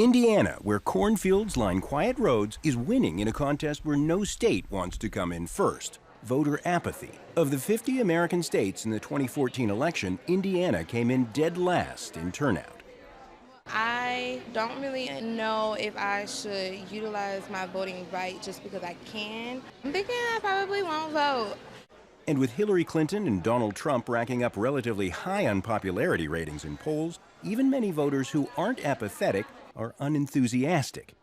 Indiana, where cornfields line quiet roads, is winning in a contest where no state wants to come in first. Voter apathy. Of the 50 American states in the 2014 election, Indiana came in dead last in turnout. I don't really know if I should utilize my voting right just because I can. I'm thinking I probably won't vote. And with Hillary Clinton and Donald Trump racking up relatively high unpopularity ratings in polls, even many voters who aren't apathetic are unenthusiastic.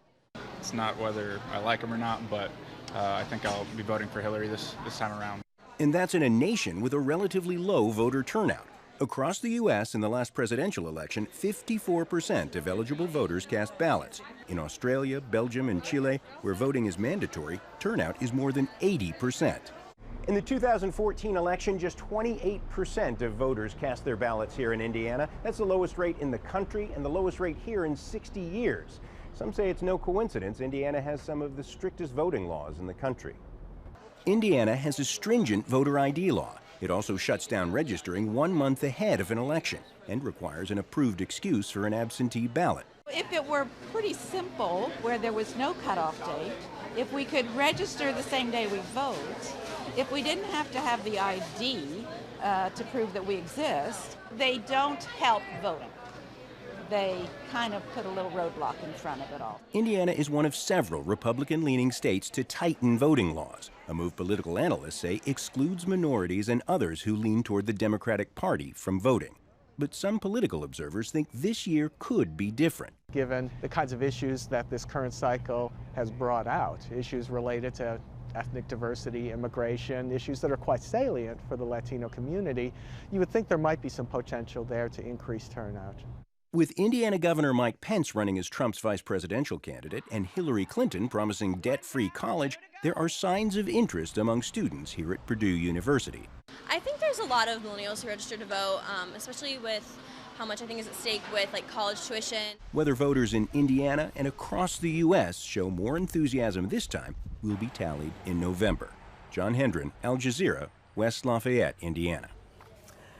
It's not whether I like him or not, but I think I'll be voting for Hillary this time around. And that's in a nation with a relatively low voter turnout. Across the U.S. in the last presidential election, 54% of eligible voters cast ballots. In Australia, Belgium, and Chile, where voting is mandatory, turnout is more than 80%. In the 2014 election, just 28% of voters cast their ballots here in Indiana. That's the lowest rate in the country and the lowest rate here in 60 years. Some say it's no coincidence Indiana has some of the strictest voting laws in the country. Indiana has a stringent voter ID law. It also shuts down registering 1 month ahead of an election and requires an approved excuse for an absentee ballot. If it were pretty simple, where there was no cutoff date, if we could register the same day we vote, if we didn't have to have the ID to prove that we exist, they don't help voting. They kind of put a little roadblock in front of it all. Indiana is one of several Republican-leaning states to tighten voting laws, a move political analysts say excludes minorities and others who lean toward the Democratic Party from voting. But some political observers think this year could be different. Given the kinds of issues that this current cycle has brought out, issues related to ethnic diversity, immigration, issues that are quite salient for the Latino community, you would think there might be some potential there to increase turnout. With Indiana Governor Mike Pence running as Trump's vice presidential candidate and Hillary Clinton promising debt-free college, there are signs of interest among students here at Purdue University. I think there's a lot of millennials who register to vote, especially with how much I think is at stake with college tuition. Whether voters in Indiana and across the U.S. show more enthusiasm this time will be tallied in November. John Hendren, Al Jazeera, West Lafayette, Indiana.